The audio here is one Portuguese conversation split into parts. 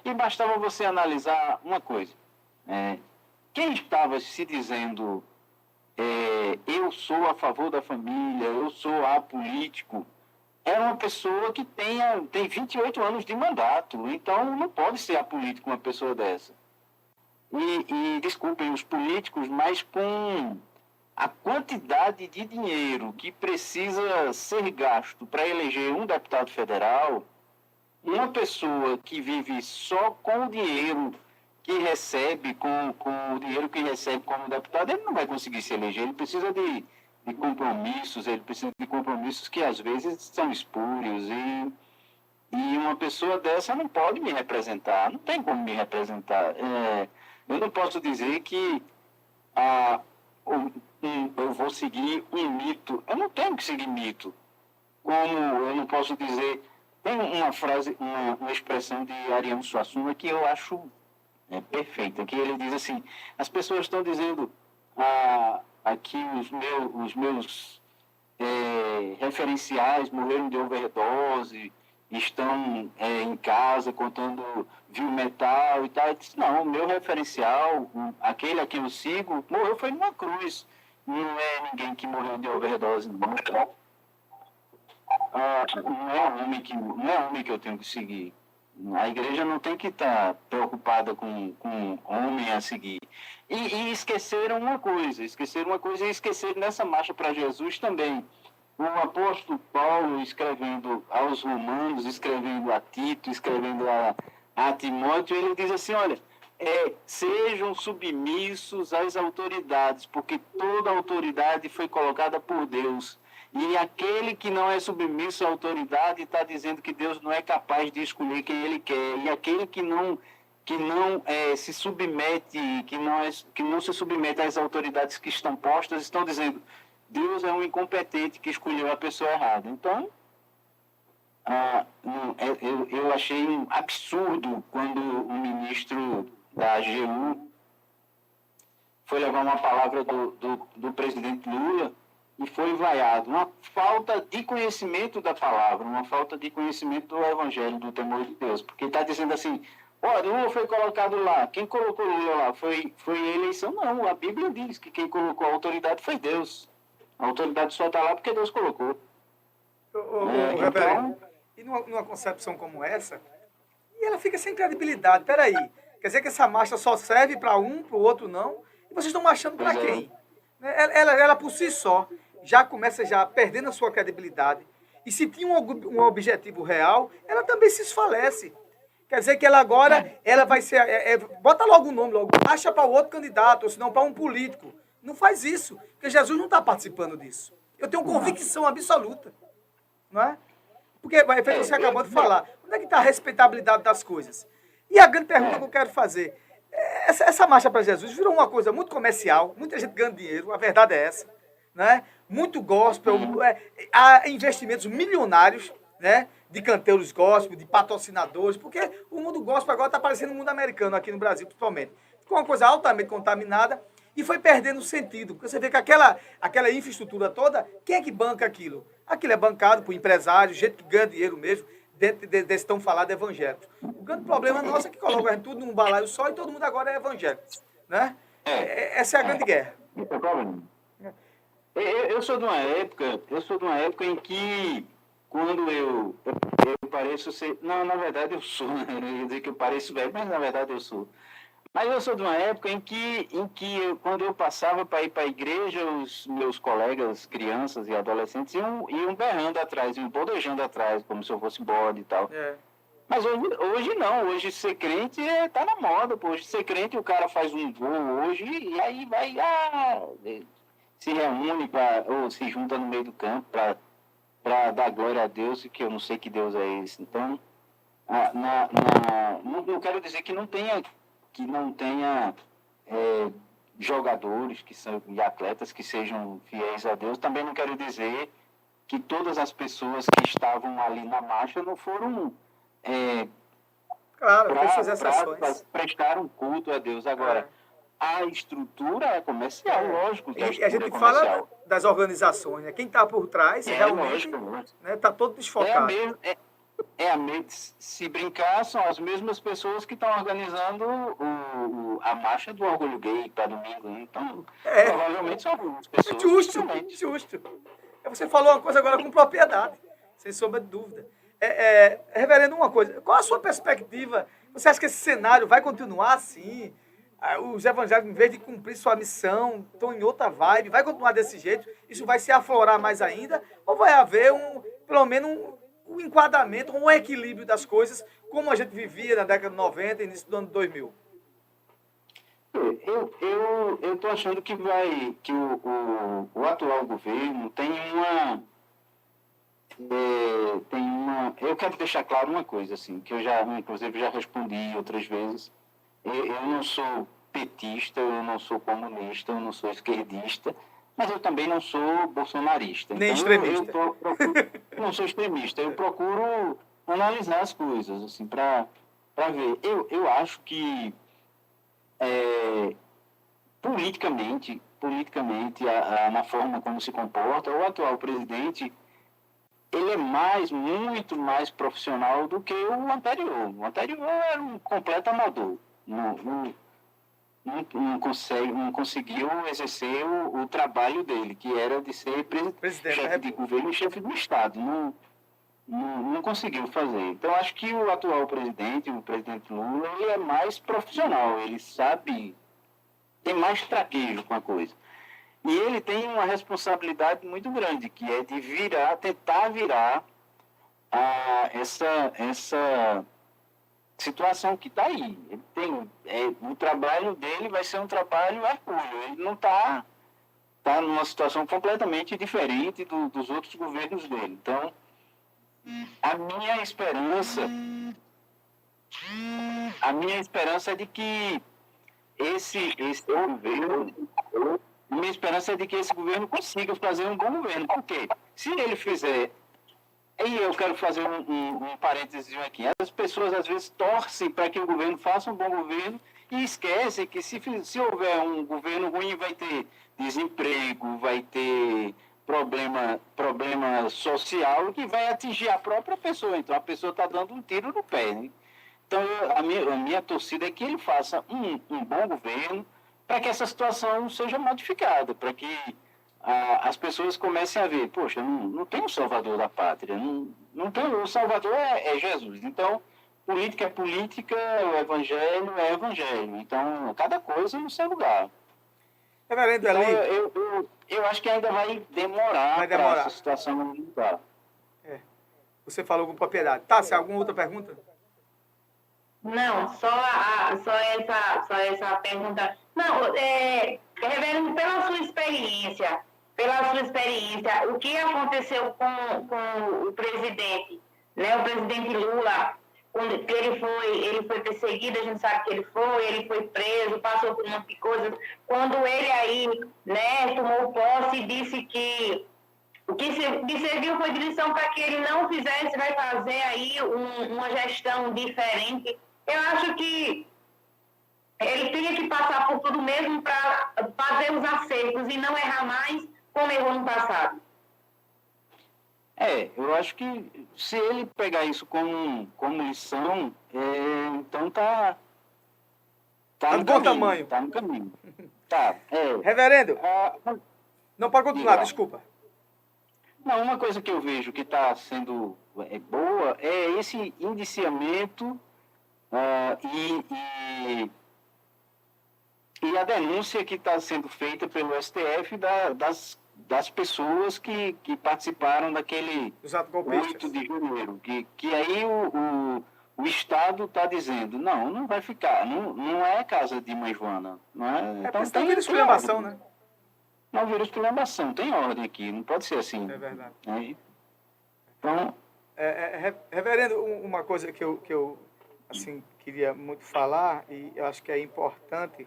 E bastava você analisar uma coisa. Quem estava se dizendo eu sou a favor da família, eu sou apolítico, era uma pessoa que tem 28 anos de mandato. Então, não pode ser apolítico uma pessoa dessa. E desculpem os políticos, mas com a quantidade de dinheiro que precisa ser gasto para eleger um deputado federal, uma pessoa que vive só com o dinheiro que recebe, com o dinheiro que recebe como deputado, ele não vai conseguir se eleger. Ele precisa de compromissos, ele precisa de compromissos que às vezes são espúrios. E uma pessoa dessa não pode me representar, não tem como me representar. Eu não posso dizer que eu vou seguir um mito. Eu não tenho que seguir mito. Como eu não posso dizer... Tem uma frase, uma expressão de Ariano Suassuna que eu acho perfeita, que ele diz assim: as pessoas estão dizendo aqui os meus referenciais morreram de overdose, estão em casa contando viu metal e tal. Eu disse, não, o meu referencial, aquele a quem eu sigo, morreu foi numa cruz. Não é ninguém que morreu de overdose, não. Não é homem que eu tenho que seguir. A igreja não tem que estar preocupada com homem a seguir. E esqueceram uma coisa e esqueceram nessa marcha para Jesus também. O apóstolo Paulo, escrevendo aos Romanos, escrevendo a Tito, escrevendo a Timóteo, ele diz assim, olha, sejam submissos às autoridades, porque toda autoridade foi colocada por Deus. E aquele que não é submisso à autoridade está dizendo que Deus não é capaz de escolher quem Ele quer. E aquele que não se submete, que não se submete às autoridades que estão postas, estão dizendo Deus é um incompetente que escolheu a pessoa errada. Então, eu achei um absurdo quando o ministro da AGU foi levar uma palavra do presidente Lula e foi vaiado. Uma falta de conhecimento da palavra, uma falta de conhecimento do evangelho, do temor de Deus. Porque está dizendo assim, Lula foi colocado lá. Quem colocou Lula lá? Foi a eleição? Não, a Bíblia diz que quem colocou a autoridade foi Deus. A autoridade só está lá porque Deus colocou. Então... E numa concepção como essa, e ela fica sem credibilidade. Peraí, quer dizer que essa marcha só serve para um, para o outro não? E vocês estão marchando para quem? Ela por si só já começa perdendo a sua credibilidade. E se tinha um objetivo real, ela também se esfalece. Quer dizer que ela agora ela vai ser... bota logo o nome, marcha para o outro candidato, ou senão para um político. Não faz isso, porque Jesus não está participando disso. Eu tenho convicção absoluta. Não é? Porque, você acabou de falar, onde é que está a respeitabilidade das coisas? E a grande pergunta que eu quero fazer, essa marcha para Jesus virou uma coisa muito comercial, muita gente ganha dinheiro, a verdade é essa, né? Muito gospel, há investimentos milionários, né? De canteiros gospel, de patrocinadores, porque o mundo gospel agora está parecendo o mundo americano, aqui no Brasil principalmente. Ficou uma coisa altamente contaminada e foi perdendo sentido, porque você vê que aquela infraestrutura toda, quem é que banca aquilo? Aquilo é bancado por empresários, gente que ganha dinheiro mesmo, dentro desse tão falado evangélico. O grande problema nosso é que coloca a gente tudo num balaio só e todo mundo agora é evangélico. Né? Essa é a grande guerra. Eu sou de uma época em que, quando eu pareço ser... Não, na verdade eu sou, né? Eu ia dizer que eu pareço velho, mas na verdade eu sou. Mas eu sou de uma época em que quando eu passava para ir para a igreja, os meus colegas, crianças e adolescentes, iam berrando atrás, iam bodejando atrás, como se eu fosse bode e tal. Mas hoje não, hoje ser crente tá na moda, pô. Hoje ser crente o cara faz um voo hoje e aí vai, se reúne ou se junta no meio do campo para dar glória a Deus, que eu não sei que Deus é esse. Então, não quero dizer que não tenha jogadores e atletas que sejam fiéis a Deus. Também não quero dizer que todas as pessoas que estavam ali na marcha não foram prestar um culto a Deus. Agora, a estrutura é comercial, lógico. E a gente fala das organizações, né? Quem está por trás realmente está todo desfocado. se brincar, são as mesmas pessoas que estão organizando a marcha do orgulho gay para domingo. Né? Então, provavelmente são algumas pessoas. Justo. Você falou uma coisa agora com propriedade, sem sombra de dúvida. Reverendo, uma coisa, qual a sua perspectiva? Você acha que esse cenário vai continuar assim? Os evangélicos, em vez de cumprir sua missão, estão em outra vibe, vai continuar desse jeito? Isso vai se aflorar mais ainda? Ou vai haver, pelo menos, um enquadramento, um equilíbrio das coisas, como a gente vivia na década de 90 e início do ano 2000? Eu estou achando que o atual governo tem uma... Eu quero deixar claro uma coisa, assim, que eu inclusive, já respondi outras vezes. Eu não sou petista, eu não sou comunista, eu não sou esquerdista, mas eu também não sou bolsonarista. Nem extremista. Não sou extremista. Eu procuro analisar as coisas, assim, para ver. Eu acho que politicamente na forma como se comporta, o atual presidente, ele é muito mais profissional do que o anterior. O anterior era um completo amador. Não conseguiu exercer o trabalho dele, que era de ser chefe de governo e chefe do Estado. Não conseguiu fazer. Então, acho que o atual presidente, o presidente Lula, ele é mais profissional. Ele sabe, tem mais traquejo com a coisa. E ele tem uma responsabilidade muito grande, que é de tentar virar essa situação que está aí. O trabalho dele vai ser um trabalho hercúleo. Ele não está numa situação completamente diferente dos outros governos dele. Então, a minha esperança é de que esse governo consiga fazer um bom governo. Porque se ele fizer... E eu quero fazer um parênteses aqui. As pessoas, às vezes, torcem para que o governo faça um bom governo e esquecem que se houver um governo ruim, vai ter desemprego, vai ter problema social que vai atingir a própria pessoa. Então, a pessoa está dando um tiro no pé. Né? Então, a minha torcida é que ele faça um bom governo para que essa situação seja modificada, para que as pessoas comecem a ver, poxa, não tem um salvador da pátria, não tem, o salvador é Jesus. Então, política é política, o evangelho é evangelho. Então, cada coisa no seu lugar. Reverendo Então, Eli, eu acho que ainda vai demorar para essa situação mudar. Você falou com propriedade. Tássia, alguma outra pergunta? Não, só essa pergunta. Não, reverendo, pela sua experiência, o que aconteceu com o presidente, né, o presidente Lula, quando ele foi perseguido, a gente sabe que ele foi preso, passou por um monte de coisas. Quando ele aí, né, tomou posse e disse que o que serviu foi de lição para que ele não fizesse, vai fazer aí uma gestão diferente. Eu acho que ele tinha que passar por tudo mesmo para fazer os acertos e não errar mais como errou no passado. Eu acho que se ele pegar isso como lição, então tá no bom caminho, tamanho. Tá no caminho. Reverendo, não pode continuar, desculpa. Não, uma coisa que eu vejo que está sendo boa é esse indiciamento e a denúncia que está sendo feita pelo STF das pessoas que participaram daquele 8 de janeiro. Que aí o Estado está dizendo, não vai ficar, não é casa de Mãe Joana. Não é, então tem vírus esculhambação, né? Não, vírus esculhambação, tem ordem aqui, não pode ser assim. É verdade. Então... Reverendo, uma coisa que eu assim, queria muito falar, e eu acho que é importante,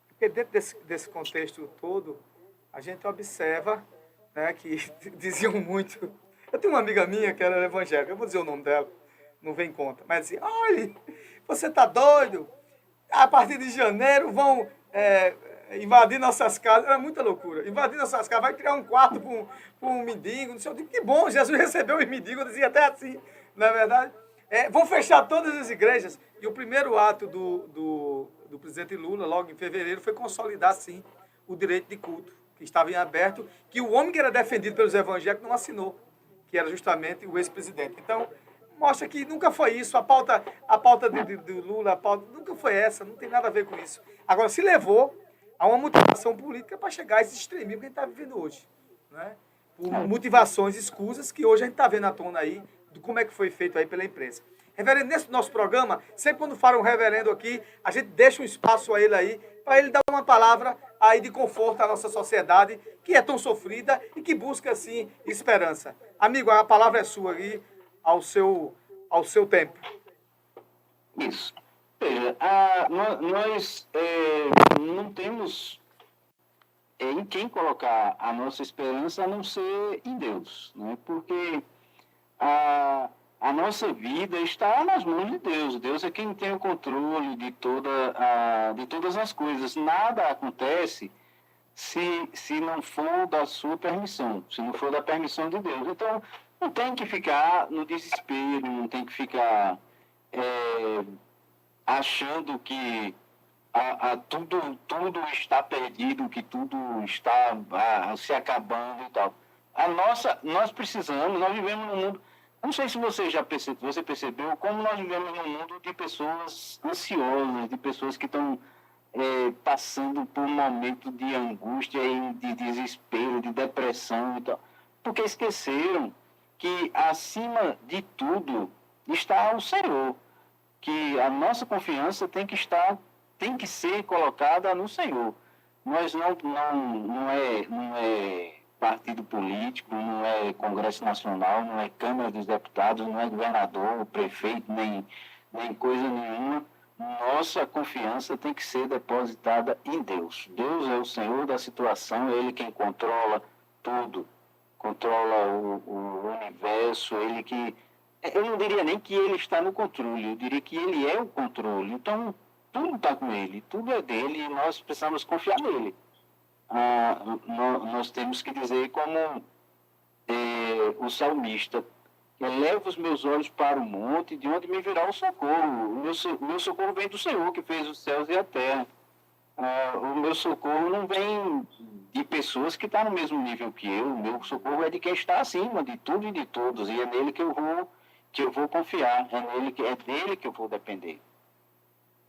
porque dentro desse contexto todo, a gente observa, né, que diziam muito... Eu tenho uma amiga minha que era evangélica, eu vou dizer o nome dela, não vem em conta, mas dizia, olha, você está doido? A partir de janeiro vão invadir nossas casas. Era muita loucura. Invadir nossas casas, vai criar um quarto para um mendigo, não sei o que. Que bom, Jesus recebeu os mendigos, eu dizia até assim, Não é verdade? Vão fechar todas as igrejas. E o primeiro ato do presidente Lula, logo em fevereiro, foi consolidar, sim, o direito de culto, que estava em aberto, que o homem que era defendido pelos evangélicos não assinou, que era justamente o ex-presidente. Então, mostra que nunca foi isso. A pauta do Lula, nunca foi essa, não tem nada a ver com isso. Agora, se levou a uma motivação política para chegar a esse extremismo que a gente está vivendo hoje. Né? Por motivações escusas que hoje a gente está vendo à tona aí, de como é que foi feito aí pela imprensa. Reverendo, nesse nosso programa, sempre quando fala um reverendo aqui, a gente deixa um espaço a ele aí, para ele dar uma palavra aí de conforto à nossa sociedade, que é tão sofrida e que busca, assim, esperança. Amigo, a palavra é sua aí, ao seu tempo. Isso. Veja, nós não temos em quem colocar a nossa esperança a não ser em Deus, né? Porque a nossa vida está nas mãos de Deus. Deus é quem tem o controle de todas as coisas. Nada acontece se não for da sua permissão, se não for da permissão de Deus. Então, não tem que ficar no desespero, não tem que ficar achando que tudo está perdido, que tudo está se acabando e tal. Nós precisamos, nós vivemos num mundo. Não sei se você percebeu como nós vivemos num mundo de pessoas ansiosas, de pessoas que estão passando por um momento de angústia e de desespero, de depressão e tal. Porque esqueceram que acima de tudo está o Senhor, que a nossa confiança tem que ser colocada no Senhor. Nós não é partido político, não é Congresso Nacional, não é Câmara dos Deputados, não é governador, prefeito, nem coisa nenhuma. Nossa confiança tem que ser depositada em Deus. Deus é o Senhor da situação, é Ele quem controla tudo, controla o universo, Ele que... Eu não diria nem que Ele está no controle, eu diria que Ele é o controle. Então, tudo está com Ele, tudo é dele e nós precisamos confiar nele. Nós temos que dizer como o salmista: eleva os meus olhos para o monte, de onde me virá o socorro. O meu socorro vem do Senhor, que fez os céus e a terra. O meu socorro não vem de pessoas que estão no mesmo nível que eu. O meu socorro é de quem está acima de tudo e de todos. E é nele que eu vou confiar. É dele que eu vou depender.